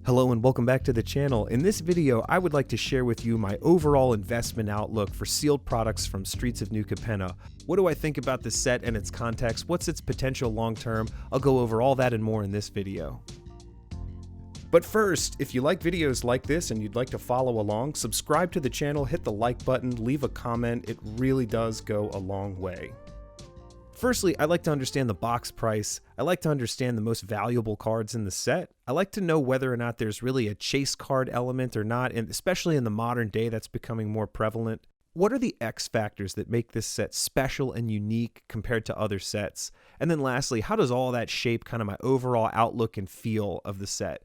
Hello and welcome back to the channel. In this video, I would like to share with you my overall investment outlook for sealed products from Streets of New Capenna. What do I think about this set and its context? What's its potential long term? I'll go over all that and more in this video. But first, if you like videos like this and you'd like to follow along, subscribe to the channel, hit the like button, leave a comment. It really does go a long way. Firstly, I like to understand the box price. I like to understand the most valuable cards in the set. I like to know whether or not there's really a chase card element or not, and especially in the modern day that's becoming more prevalent. What are the X factors that make this set special and unique compared to other sets? And then lastly, how does all that shape kind of my overall outlook and feel of the set?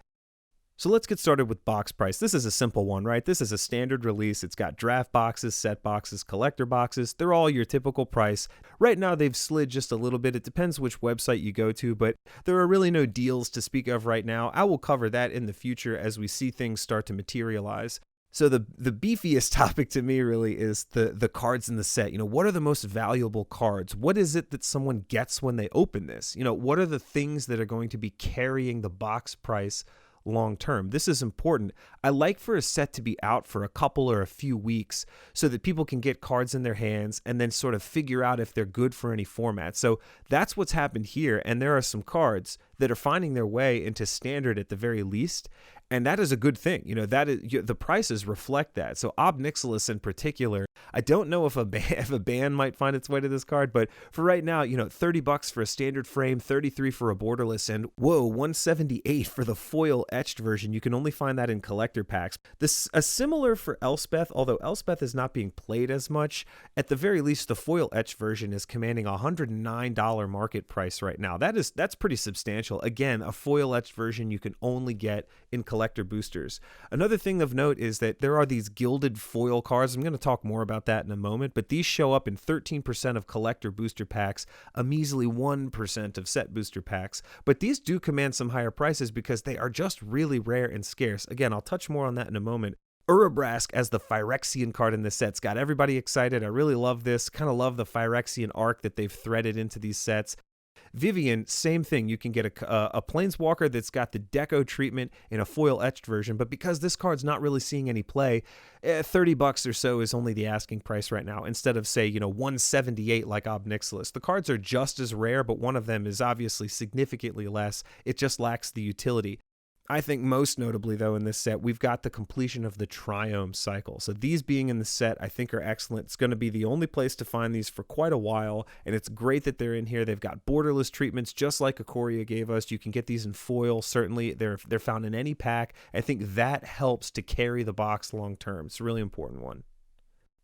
So let's get started with box price. This is a simple one, right? This is a standard release. It's got draft boxes, set boxes, collector boxes. They're all your typical price. Right now, they've slid just a little bit. It depends which website you go to, but there are really no deals to speak of right now. I will cover that in the future as we see things start to materialize. So the beefiest topic to me really is the cards in the set. What are the most valuable cards? What is it that someone gets when they open this? What are the things that are going to be carrying the box price long term? This is important. I like for a set to be out for a couple or a few weeks so that people can get cards in their hands and then sort of figure out if they're good for any format. So that's what's happened here, and there are some cards that are finding their way into standard at the very least, and that is a good thing. That is, the prices reflect that. So Ob Nixilis in particular, I don't know if a ban might find its way to this card, but for right now, $30 for a standard frame, $33 for a borderless, and whoa, $178 for the foil etched version. You can only find that in collector packs. This a similar for Elspeth, although Elspeth is not being played as much. At the very least, the foil etched version is commanding a $109 market price right now. That's pretty substantial. Again, a foil etched version you can only get in collector boosters. Another thing of note is that there are these gilded foil cards. I'm going to talk more about that in a moment, but these show up in 13% of collector booster packs, a measly 1% of set booster packs, but these do command some higher prices because they are just really rare and scarce. Again, I'll touch more on that in a moment. Urabrask as the Phyrexian card in this set's got everybody excited. I really love this. Kind of love the Phyrexian arc that they've threaded into these sets. Vivian, same thing. You can get a Planeswalker that's got the deco treatment in a foil etched version, but because this card's not really seeing any play, $30 or so is only the asking price right now, instead of, say, $178 like Ob Nixilis. The cards are just as rare, but one of them is obviously significantly less. It just lacks the utility. I think most notably, though, in this set, we've got the completion of the Triome cycle. So these being in the set, I think are excellent. It's going to be the only place to find these for quite a while, and it's great that they're in here. They've got borderless treatments, just like Ikoria gave us. You can get these in foil. Certainly, they're found in any pack. I think that helps to carry the box long term. It's a really important one.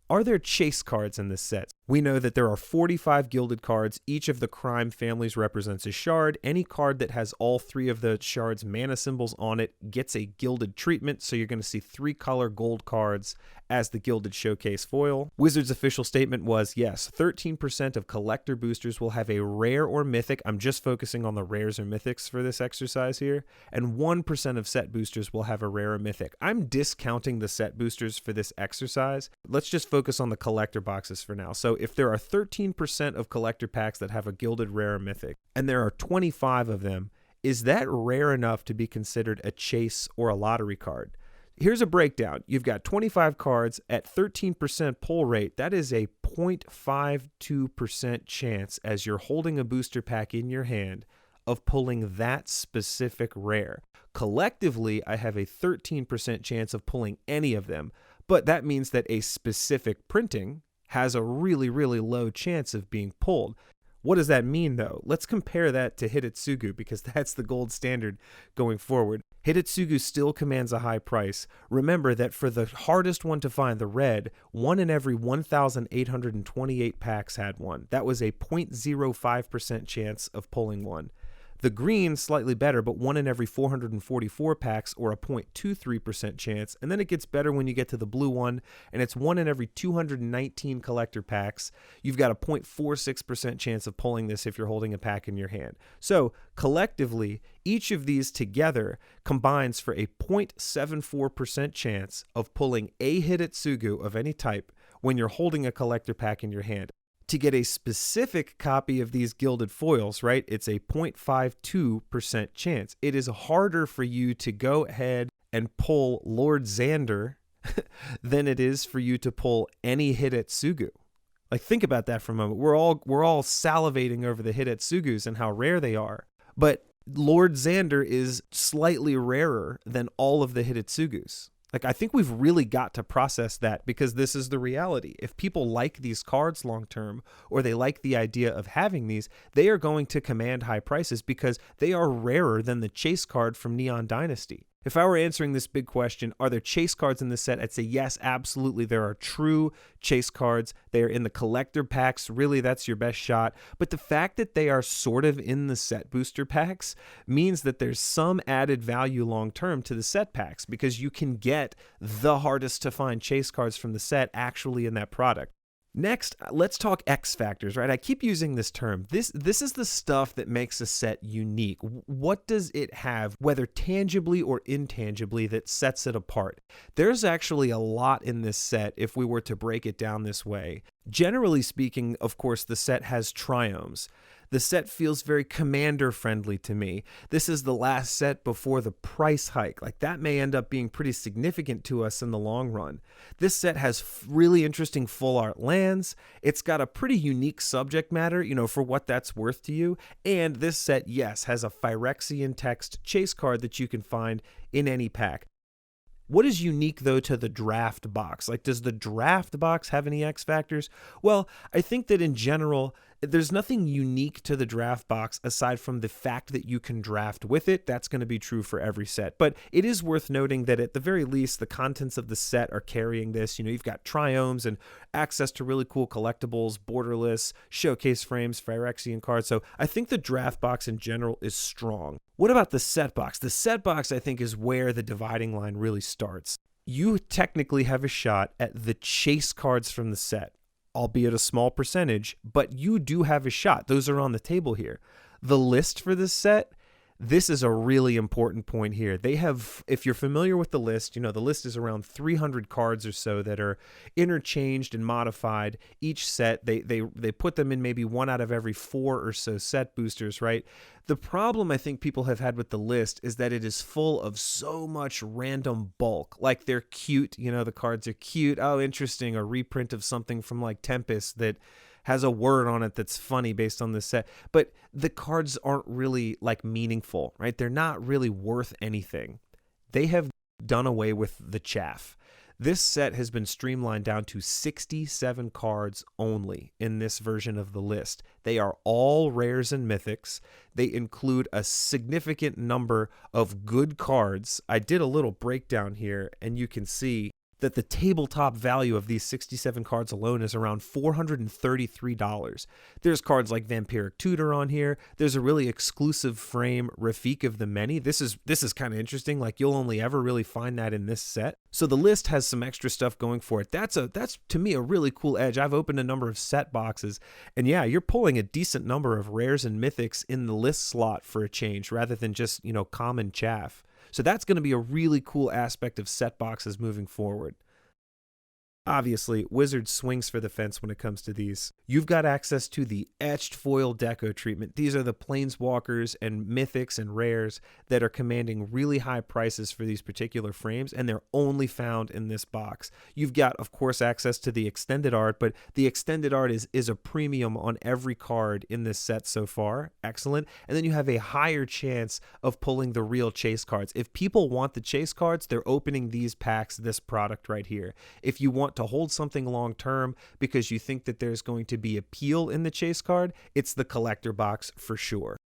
Are there chase cards in this set? We know that there are 45 gilded cards. Each of the crime families represents a shard. Any card that has all three of the shard's mana symbols on it gets a gilded treatment, so you're going to see 3-color gold cards as the gilded showcase foil. Wizards' official statement was, yes, 13% of collector boosters will have a rare or mythic. I'm just focusing on the rares or mythics for this exercise here. And 1% of set boosters will have a rare or mythic. I'm discounting the set boosters for this exercise. Let's just focus on the collector boxes for now. So if there are 13% of collector packs that have a gilded rare or mythic, and there are 25 of them, is that rare enough to be considered a chase or a lottery card? Here's a breakdown. You've got 25 cards at 13% pull rate. That is a 0.52% chance, as you're holding a booster pack in your hand, of pulling that specific rare. Collectively, I have a 13% chance of pulling any of them, but that means that a specific printing has a really, really low chance of being pulled. What does that mean, though? Let's compare that to Hidetsugu, because that's the gold standard going forward. Hidetsugu still commands a high price. Remember that for the hardest one to find, the red, 1 in every 1,828 packs had one. That was a 0.05% chance of pulling one. The green, slightly better, but 1 in every 444 packs, or a 0.23% chance. And then it gets better when you get to the blue one, and it's 1 in every 219 collector packs. You've got a 0.46% chance of pulling this if you're holding a pack in your hand. So collectively, each of these together combines for a 0.74% chance of pulling a Hidetsugu of any type when you're holding a collector pack in your hand. To get a specific copy of these gilded foils, right, it's a 0.52% chance. It is harder for you to go ahead and pull Lord Xander than it is for you to pull any Hidetsugu. Like, think about that for a moment. We're all salivating over the Hidetsugus and how rare they are. But Lord Xander is slightly rarer than all of the Hidetsugus. Like, I think we've really got to process that, because this is the reality. If people like these cards long term, or they like the idea of having these, they are going to command high prices because they are rarer than the chase card from Neon Dynasty. If I were answering this big question, are there chase cards in this set? I'd say yes, absolutely. There are true chase cards. They are in the collector packs. Really, that's your best shot. But the fact that they are sort of in the set booster packs means that there's some added value long term to the set packs, because you can get the hardest to find chase cards from the set actually in that product. Next, let's talk X factors, right? I keep using this term. This is the stuff that makes a set unique. What does it have, whether tangibly or intangibly, that sets it apart? There's actually a lot in this set if we were to break it down this way. Generally speaking, of course, the set has triomes. The set feels very commander friendly to me. This is the last set before the price hike. Like, that may end up being pretty significant to us in the long run. This set has really interesting full art lands. It's got a pretty unique subject matter, for what that's worth to you. And this set, yes, has a Phyrexian text chase card that you can find in any pack. What is unique, though, to the draft box? Like, does the draft box have any X factors? Well, I think that in general, there's nothing unique to the draft box aside from the fact that you can draft with it. That's going to be true for every set. But it is worth noting that at the very least, the contents of the set are carrying this. You've got triomes and access to really cool collectibles, borderless, showcase frames, Phyrexian cards. So I think the draft box in general is strong. What about the set box? The set box, I think, is where the dividing line really starts. You technically have a shot at the chase cards from the set, albeit a small percentage, but you do have a shot. Those are on the table here. The list for this set, this is a really important point here. They have, if you're familiar with the list, the list is around 300 cards or so that are interchanged and modified. Each set, they put them in maybe one out of every 4 or so set boosters, right? The problem I think people have had with the list is that it is full of so much random bulk. Like, they're cute, the cards are cute. Oh, interesting, a reprint of something from like Tempest that has a word on it that's funny based on this set. But the cards aren't really like meaningful, right? They're not really worth anything. They have done away with the chaff. This set has been streamlined down to 67 cards only in this version of the list. They are all rares and mythics. They include a significant number of good cards. I did a little breakdown here, and you can see that the tabletop value of these 67 cards alone is around $433. There's cards like Vampiric Tutor on here. There's a really exclusive frame, Rafik of the Many. This is kind of interesting. Like, you'll only ever really find that in this set. So the list has some extra stuff going for it. That's to me a really cool edge. I've opened a number of set boxes, and yeah, you're pulling a decent number of rares and mythics in the list slot for a change, rather than just, common chaff. So that's going to be a really cool aspect of set boxes moving forward. Obviously, Wizard swings for the fence when it comes to these. You've got access to the etched foil deco treatment. These are the planeswalkers and mythics and rares that are commanding really high prices for these particular frames, and they're only found in this box. You've got, of course, access to the extended art, but the extended art is a premium on every card in this set so far. Excellent. And then you have a higher chance of pulling the real chase cards. If people want the chase cards, they're opening these packs, this product right here. If you want to hold something long term because you think that there's going to be appeal in the chase card, it's the collector box for sure.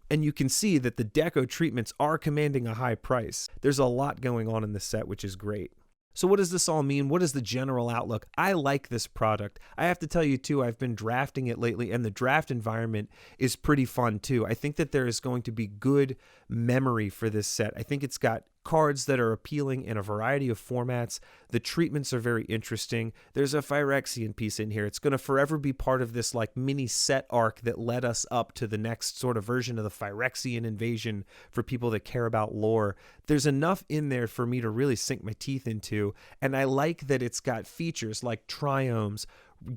And you can see that the deco treatments are commanding a high price. There's a lot going on in this set, which is great. So what does this all mean? What is the general outlook? I like this product. I have to tell you too, I've been drafting it lately, and the draft environment is pretty fun too. I think that there is going to be good memory for this set. I think it's got cards that are appealing in a variety of formats. The treatments are very interesting. There's a Phyrexian piece in here. It's going to forever be part of this like mini set arc that led us up to the next sort of version of the Phyrexian invasion for people that care about lore. There's enough in there for me to really sink my teeth into, and I like that it's got features like triomes,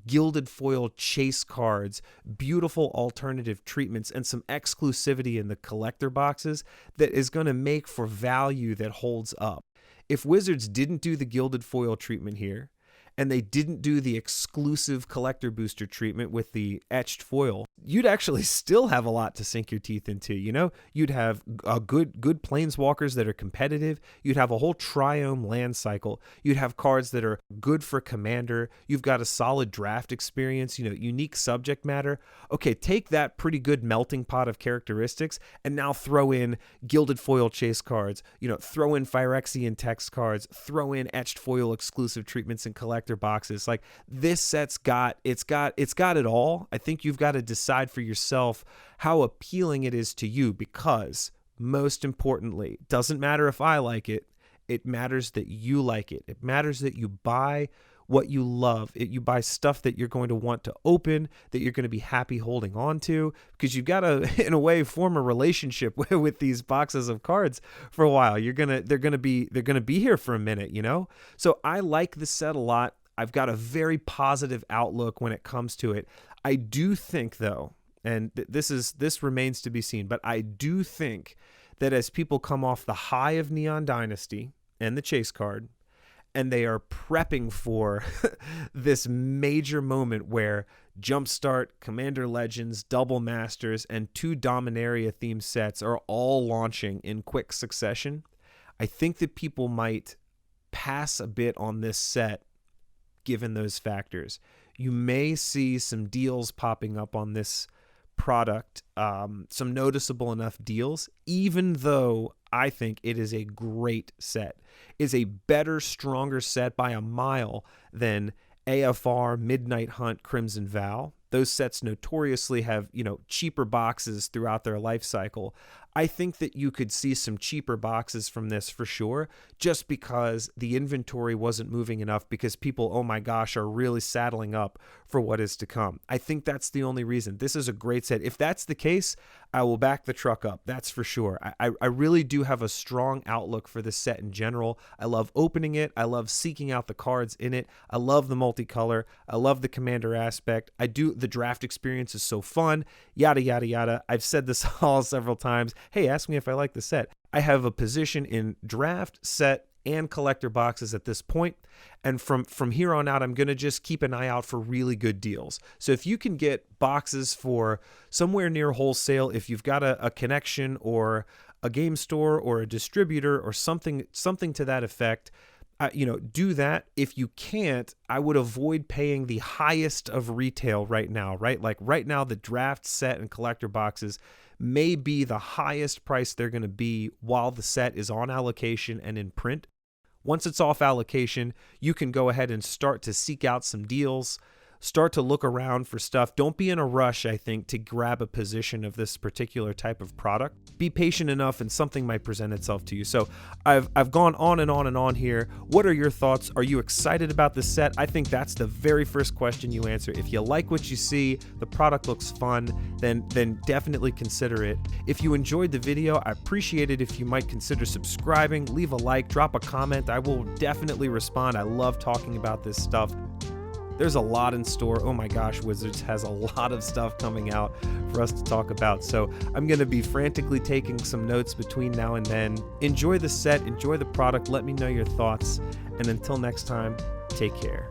gilded foil chase cards, beautiful alternative treatments, and some exclusivity in the collector boxes that is going to make for value that holds up. If Wizards didn't do the gilded foil treatment here, and they didn't do the exclusive collector booster treatment with the etched foil, you'd actually still have a lot to sink your teeth into. You know, you'd have good planeswalkers that are competitive. You'd have a whole triome land cycle. You'd have cards that are good for commander. You've got a solid draft experience, you know, unique subject matter. Okay, take that pretty good melting pot of characteristics and now throw in gilded foil chase cards, you know, throw in Phyrexian text cards, throw in etched foil exclusive treatments and collector boxes. Like, this set's got it all. I think you've got to decide for yourself how appealing it is to you, because most importantly, it doesn't matter if I like it. It matters that you like it. It matters that you buy what you love. You buy stuff that you're going to want to open, that you're going to be happy holding on to, because you've got to, in a way, form a relationship with these boxes of cards for a while. They're going to be here for a minute, you know? So I like the set a lot. I've got a very positive outlook when it comes to it. I do think, though, and this remains to be seen, but I do think that as people come off the high of Neon Dynasty and the chase card, and they are prepping for this major moment where Jumpstart, Commander Legends, Double Masters, and 2 Dominaria themed sets are all launching in quick succession, I think that people might pass a bit on this set given those factors. You may see some deals popping up on this product, some noticeable enough deals, even though I think it is a great set. Is a better, stronger set by a mile than AFR, Midnight Hunt, Crimson Vow. Those sets notoriously have, you know, cheaper boxes throughout their life cycle. I think that you could see some cheaper boxes from this for sure, just because the inventory wasn't moving enough, because people, oh my gosh, are really saddling up for what is to come. I think that's the only reason. This is a great set. If that's the case, I will back the truck up. That's for sure. I really do have a strong outlook for this set in general. I love opening it. I love seeking out the cards in it. I love the multicolor. I love the commander aspect. The draft experience is so fun, yada, yada, yada. I've said this all several times. Hey, ask me if I like the set. I have a position in draft, set, and collector boxes at this point. And from here on out, I'm going to just keep an eye out for really good deals. So if you can get boxes for somewhere near wholesale, if you've got a connection or a game store or a distributor or something to that effect, do that. If you can't, I would avoid paying the highest of retail right now, right? Like right now, the draft, set, and collector boxes may be the highest price they're going to be while the set is on allocation and in print. Once it's off allocation, you can go ahead and start to seek out some deals, start to look around for stuff. Don't be in a rush, I think, to grab a position of this particular type of product. Be patient enough and something might present itself to you. So I've gone on and on and on here. What are your thoughts? Are you excited about this set? I think that's the very first question you answer. If you like what you see, the product looks fun, then definitely consider it. If you enjoyed the video, I appreciate it if you might consider subscribing, leave a like, drop a comment. I will definitely respond. I love talking about this stuff. There's a lot in store. Oh my gosh, Wizards has a lot of stuff coming out for us to talk about. So I'm going to be frantically taking some notes between now and then. Enjoy the set, enjoy the product. Let me know your thoughts. And until next time, take care.